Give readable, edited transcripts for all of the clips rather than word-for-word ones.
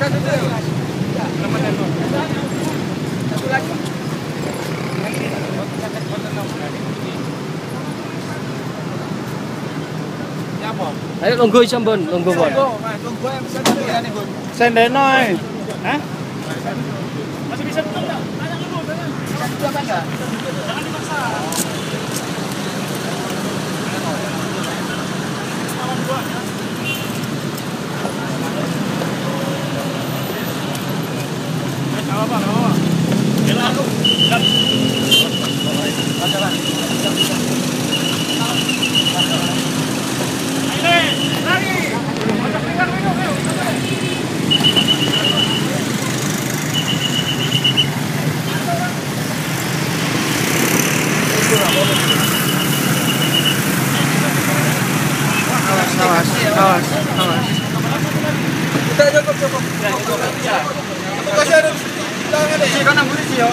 Satu lagi. Ayo lungguh sampun, lungguh pon. Lungguh yang bisa ya nih, Bun. Sendeno. Hah? Masih bisa tutup enggak? Tanya dulu, tanya. Bisa tutup apa enggak? Jangan dipaksa. Awas. Udah cukup. Ya, cukup. Bisa. Kasih ada jangan deh. Sih kanan polisi ya.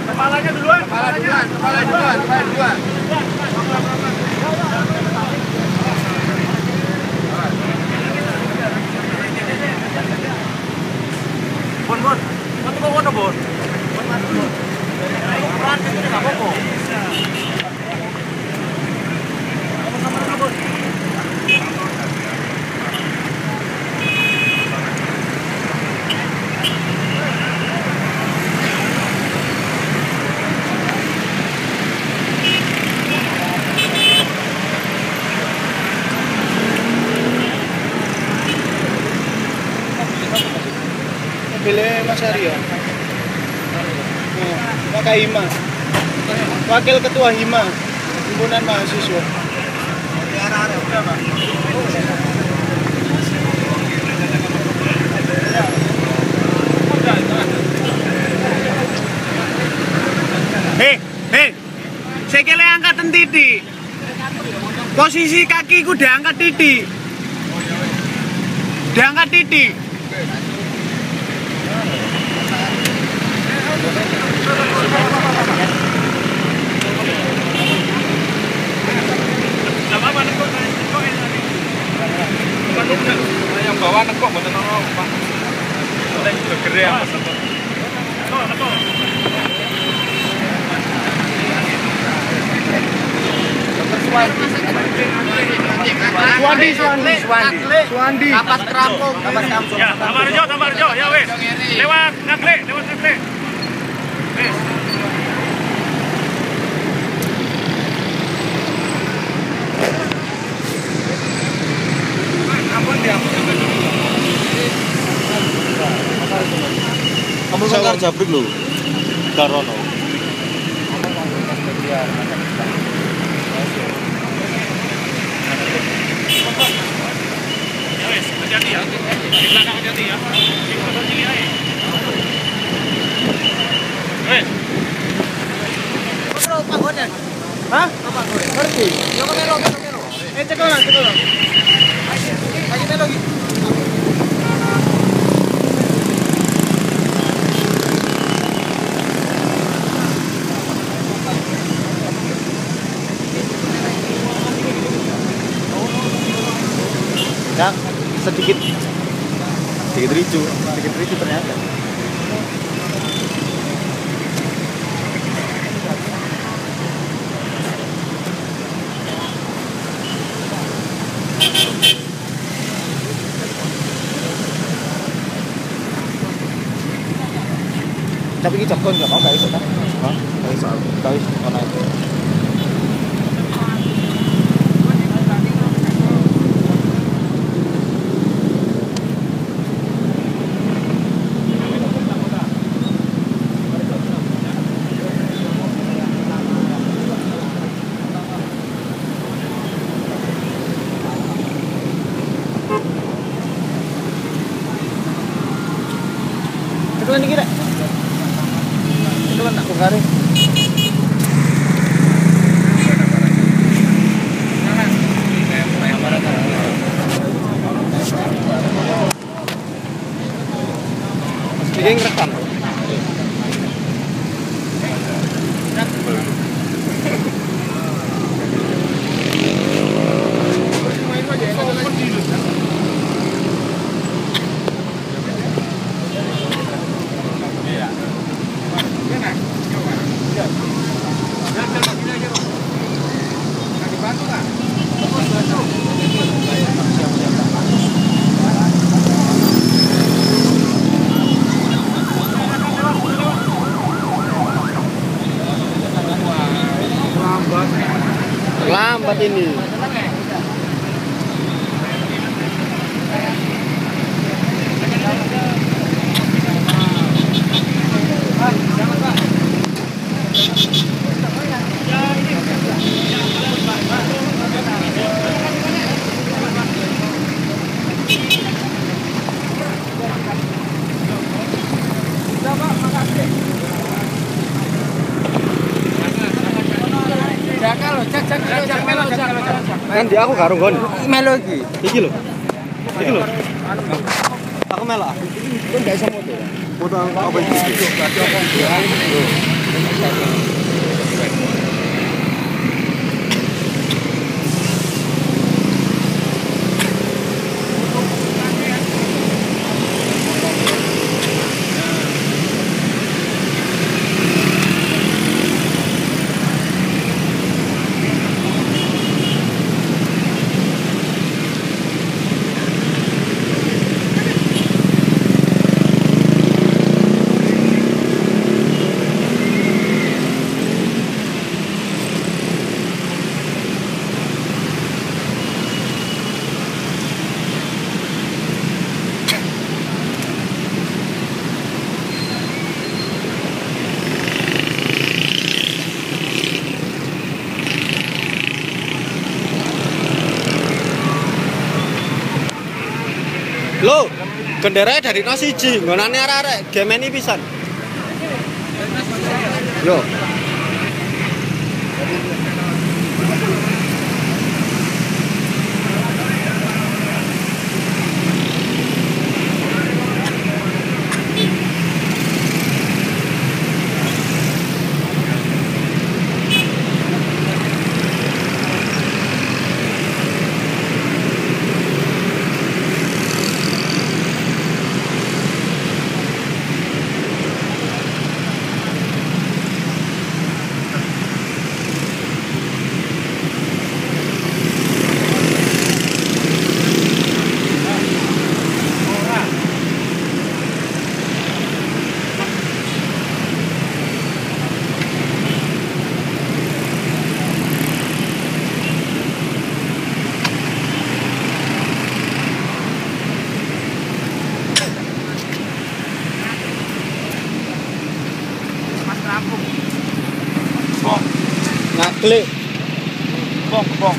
Kepalanya duluan. Kepala duluan. Bun. Mati kok ngono, Bun? Peran itu enggak apa-apa. Sama-sama, Bun. Pilih Mas Aryo. Pakai Hima. Wakil Ketua Hima, Himpunan Mahasiswa. Hei, sekele angkatan titik. Posisi kakiku diangkat titik. Diangkat titik. Yang bawah nekok mboten ono, Pak. Oleh gegere apa sebut. Suwandi. Kapas Kerampung. Ya, tambah Rejo, ya wes. Lewat Ngagle. Wes. Kamu sangkar jabrik lho. Garono. Biar Di belakang hati-hati ya. Di belakang sini aja. Wes. Bro, panggonan. Hah? Panggonan. Ngerti. Yo ke melo. Cek orang. Lagi melo lagi. Ya, sedikit ricu ternyata. Tapi cái chọc cơn của nó đấy rồi đó. Hả? Đấy sợ. Đấy, con này. Cekelan dikit deh. Cekelan nak bongkarin. Dia ngerekam. Lambat ini. Kan dia aku garung gon. Melo iki. Iki lho. Aku melo. Kok ndak iso foto. Foto apa iki? Lo, genderanya dari nasi ji, ngonane arek-arek gemeni pisan. Yo. Ngaklik. Bong.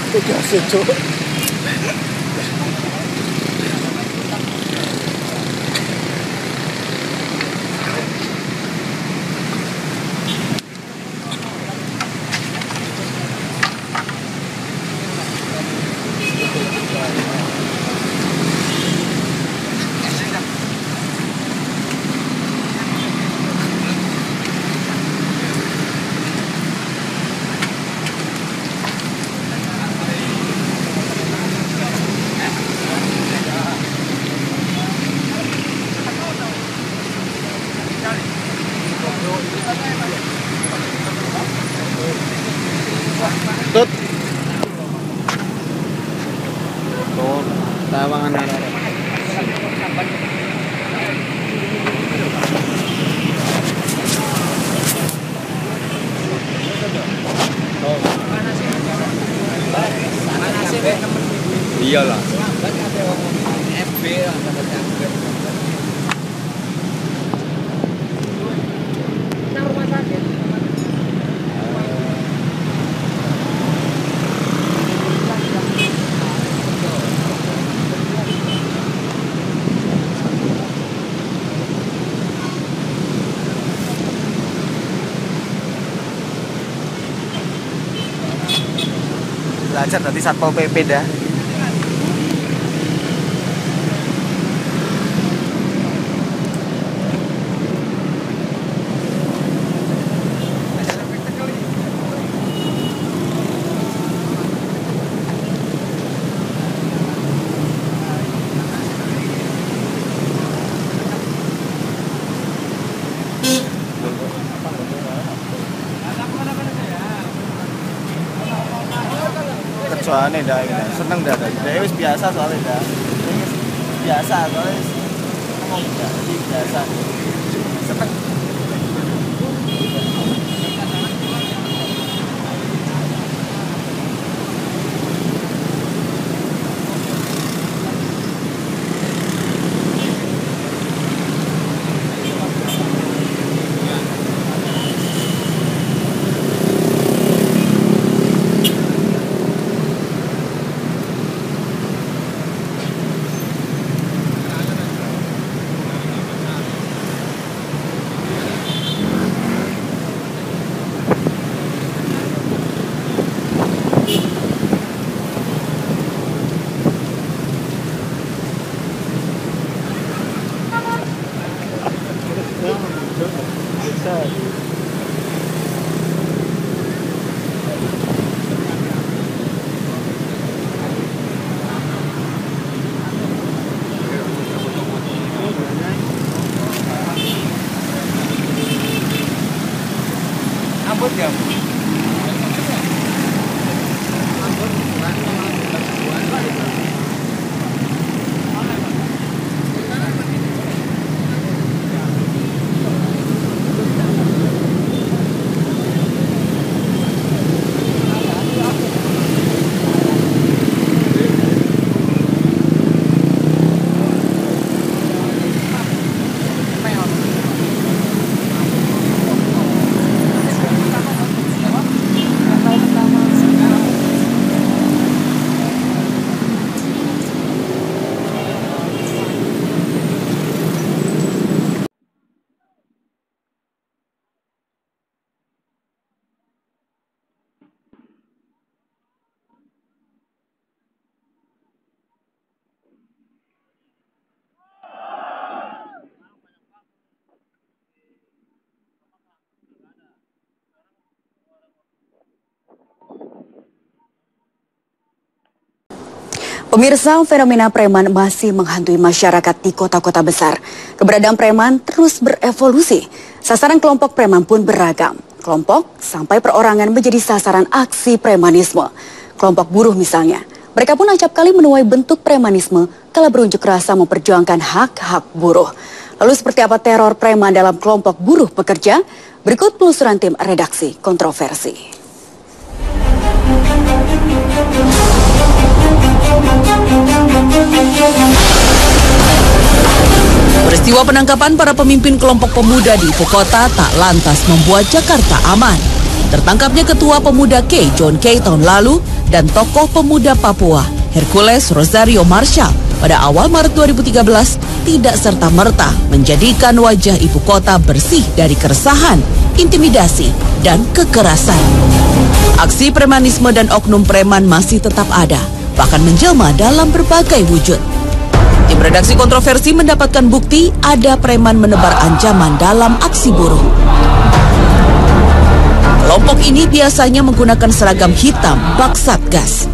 Biasa, Cuk. Tut. Tuh, tawangan ada. Iyalah. FB lah. Belajar nanti Satpol PP dah. Soalnya dah, seneng dah, wis biasa soalnya dah, biasa soalnya ngomong dah, biasa, seneng. Ambut ya? Pemirsa, fenomena preman masih menghantui masyarakat di kota-kota besar. Keberadaan preman terus berevolusi. Sasaran kelompok preman pun beragam. Kelompok sampai perorangan menjadi sasaran aksi premanisme. Kelompok buruh misalnya. Mereka pun acap kali menuai bentuk premanisme kala berunjuk rasa memperjuangkan hak-hak buruh. Lalu seperti apa teror preman dalam kelompok buruh pekerja? Berikut penelusuran tim redaksi kontroversi. Peristiwa penangkapan para pemimpin kelompok pemuda di ibu kota tak lantas membuat Jakarta aman. Tertangkapnya Ketua Pemuda K, John K tahun lalu, dan tokoh pemuda Papua, Hercules Rosario Marshall, pada awal Maret 2013 tidak serta-merta menjadikan wajah ibu kota bersih dari keresahan, intimidasi, dan kekerasan. Aksi premanisme dan oknum preman masih tetap ada, bahkan menjelma dalam berbagai wujud. Tim redaksi kontroversi mendapatkan bukti ada preman menebar ancaman dalam aksi buruh. Kelompok ini biasanya menggunakan seragam hitam bak Satgas.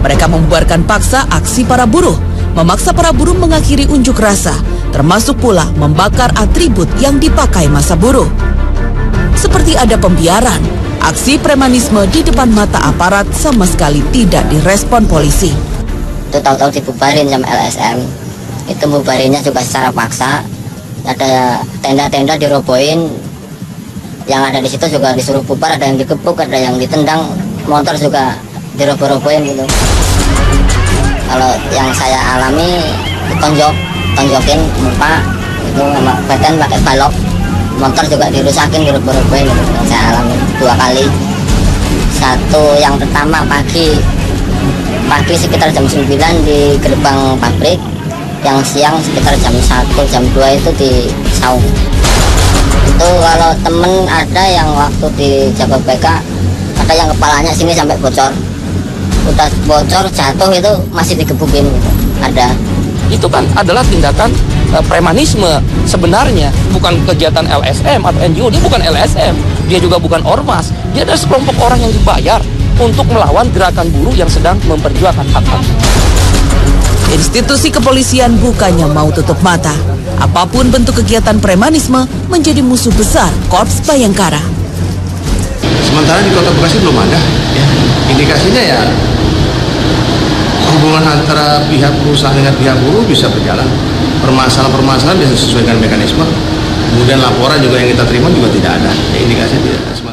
Mereka membubarkan paksa aksi para buruh, memaksa para buruh mengakhiri unjuk rasa, termasuk pula membakar atribut yang dipakai masa buruh. Seperti ada pembiaran, aksi premanisme di depan mata aparat sama sekali tidak direspon polisi. Itu tahu-tahu dibubarin sama LSM. Itu bubarinnya juga secara paksa. Ada tenda-tenda dirobohin. Yang ada di situ juga disuruh bubar, ada yang dikepuk, ada yang ditendang, motor juga diroboh-robohin gitu. Kalau yang saya alami tonjokin muka itu sama badan pakai balok. Motor juga dirusakin, diroboh-robohin gitu. Yang saya alami 2 kali. Satu yang pertama pagi sekitar jam 9 di gerbang pabrik. Yang siang sekitar jam 1, jam 2 itu di saung. Itu kalau temen ada yang waktu di Jawa BK, ada yang kepalanya sini sampai bocor. Udah bocor, jatuh itu masih digebukin gitu. Ada. Itu kan adalah tindakan premanisme sebenarnya, bukan kegiatan LSM atau NGO. Dia bukan LSM, dia juga bukan ormas. Dia adalah sekelompok orang yang dibayar untuk melawan gerakan buruh yang sedang memperjuangkan hak-hak. Institusi kepolisian bukannya mau tutup mata. Apapun bentuk kegiatan premanisme menjadi musuh besar Korps Bayangkara. Sementara di Kota Bekasi belum ada, ya. Indikasinya ya hubungan antara pihak perusahaan dengan pihak buruh bisa berjalan. Permasalahan-permasalahan bisa disesuaikan mekanisme. Kemudian laporan juga yang kita terima juga tidak ada. Ya, indikasinya tidak ada.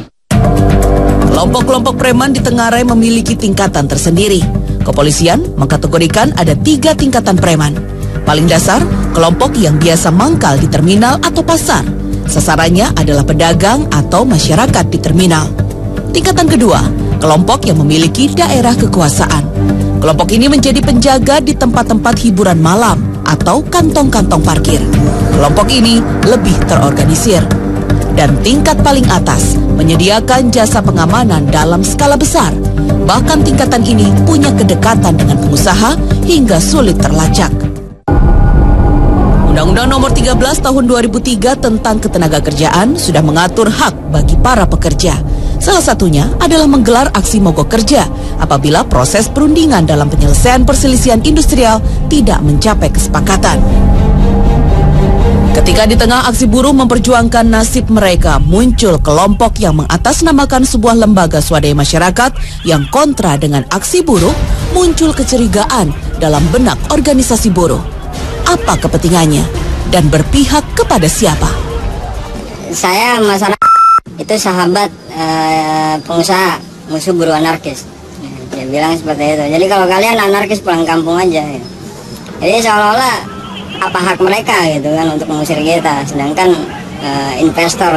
Kelompok-kelompok preman di Tenggarai memiliki tingkatan tersendiri. Kepolisian mengkategorikan ada 3 tingkatan preman. Paling dasar, kelompok yang biasa mangkal di terminal atau pasar. Sasarannya adalah pedagang atau masyarakat di terminal. Tingkatan kedua, kelompok yang memiliki daerah kekuasaan. Kelompok ini menjadi penjaga di tempat-tempat hiburan malam atau kantong-kantong parkir. Kelompok ini lebih terorganisir. Dan tingkat paling atas menyediakan jasa pengamanan dalam skala besar. Bahkan tingkatan ini punya kedekatan dengan pengusaha hingga sulit terlacak. Undang-Undang Nomor 13 Tahun 2003 tentang Ketenagakerjaan sudah mengatur hak bagi para pekerja. Salah satunya adalah menggelar aksi mogok kerja apabila proses perundingan dalam penyelesaian perselisihan industrial tidak mencapai kesepakatan. Ketika di tengah aksi buruh memperjuangkan nasib mereka, muncul kelompok yang mengatasnamakan sebuah lembaga swadaya masyarakat yang kontra dengan aksi buruh, muncul kecurigaan dalam benak organisasi buruh. Apa kepentingannya dan berpihak kepada siapa? Saya masyarakat itu sahabat pengusaha, musuh buruh anarkis. Dia bilang seperti itu. Jadi kalau kalian anarkis pulang kampung aja. Ya. Jadi seolah-olah apa hak mereka gitu kan untuk mengusir kita, sedangkan investor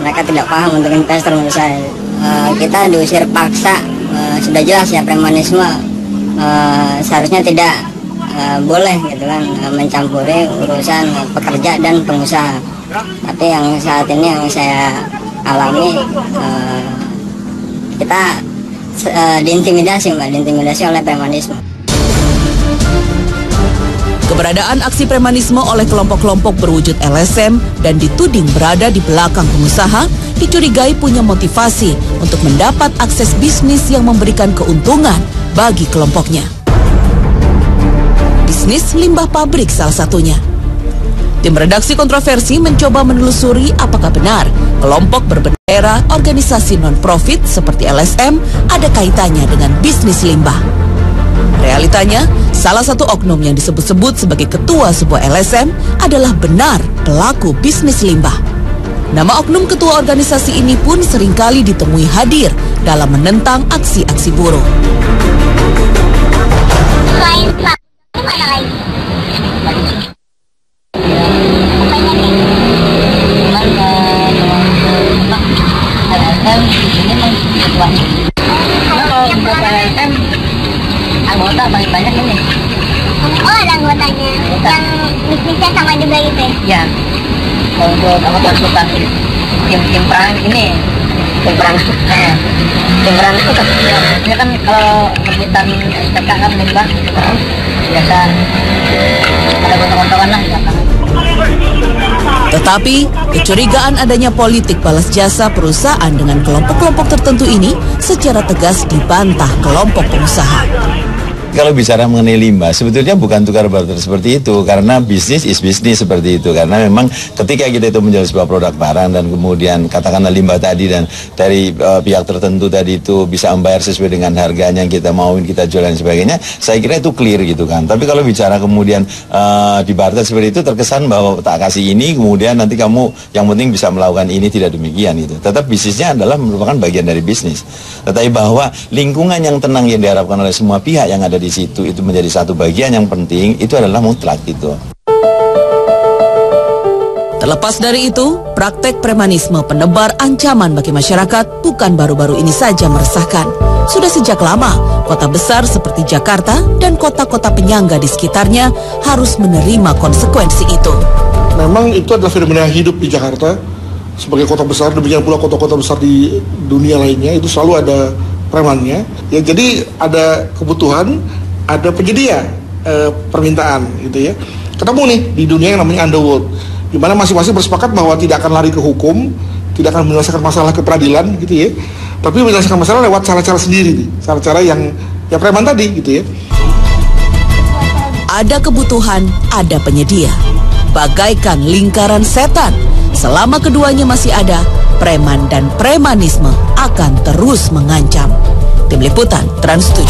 mereka tidak paham untuk investor menurut saya. Kita diusir paksa, sudah jelas ya premanisme seharusnya tidak boleh gitu kan mencampuri urusan pekerja dan pengusaha. Tapi yang saat ini yang saya alami kita diintimidasi oleh premanisme. Keberadaan aksi premanisme oleh kelompok-kelompok berwujud LSM dan dituding berada di belakang pengusaha dicurigai punya motivasi untuk mendapat akses bisnis yang memberikan keuntungan bagi kelompoknya. Bisnis limbah pabrik salah satunya. Tim redaksi kontroversi mencoba menelusuri apakah benar kelompok berbendera organisasi non-profit seperti LSM ada kaitannya dengan bisnis limbah. Realitanya, salah satu oknum yang disebut-sebut sebagai ketua sebuah LSM adalah benar pelaku bisnis limbah. Nama oknum ketua organisasi ini pun seringkali ditemui hadir dalam menentang aksi-aksi buruh. Selain itu mana lagi? LSM di sini ketuanya. Kalau buat LSM anggota paling banyak ini. Oh, ada anggotanya yang bisnisnya sama juga gitu ya? Ya, kalau untuk konsultasi tim perang ini, tim perang itu kan, ya kan kalau rebutan SPK kan menembak, biasa ada gontong-gontongan lah. Tetapi, kecurigaan adanya politik balas jasa perusahaan dengan kelompok-kelompok tertentu ini secara tegas dibantah kelompok pengusaha. Kalau bicara mengenai limbah, sebetulnya bukan tukar barter seperti itu, karena bisnis is bisnis seperti itu. Karena memang ketika kita itu menjual sebuah produk barang dan kemudian katakanlah limbah tadi dan dari pihak tertentu tadi itu bisa membayar sesuai dengan harganya yang kita mauin, kita jual dan sebagainya, saya kira itu clear gitu kan. Tapi kalau bicara kemudian di barter seperti itu, terkesan bahwa tak kasih ini, kemudian nanti kamu yang penting bisa melakukan ini, tidak demikian itu. Tetap bisnisnya adalah merupakan bagian dari bisnis. Tetapi bahwa lingkungan yang tenang yang diharapkan oleh semua pihak yang ada di situ itu menjadi satu bagian yang penting, itu adalah mutlak gitu. Terlepas dari itu, praktek premanisme penebar ancaman bagi masyarakat bukan baru-baru ini saja meresahkan. Sudah sejak lama, kota besar seperti Jakarta dan kota-kota penyangga di sekitarnya harus menerima konsekuensi itu. Memang itu adalah fenomena hidup di Jakarta sebagai kota besar, demikian pula kota-kota besar di dunia lainnya, itu selalu ada premannya. Ya, jadi ada kebutuhan, ada penyedia permintaan gitu ya. Ketemu nih di dunia yang namanya underworld, di mana masing-masing bersepakat bahwa tidak akan lari ke hukum, tidak akan menyelesaikan masalah ke peradilan gitu ya, tapi menyelesaikan masalah lewat cara-cara sendiri nih, cara-cara yang preman tadi gitu ya. Ada kebutuhan, ada penyedia. Bagaikan lingkaran setan, selama keduanya masih ada, preman dan premanisme akan terus mengancam. Tim Liputan Trans 7.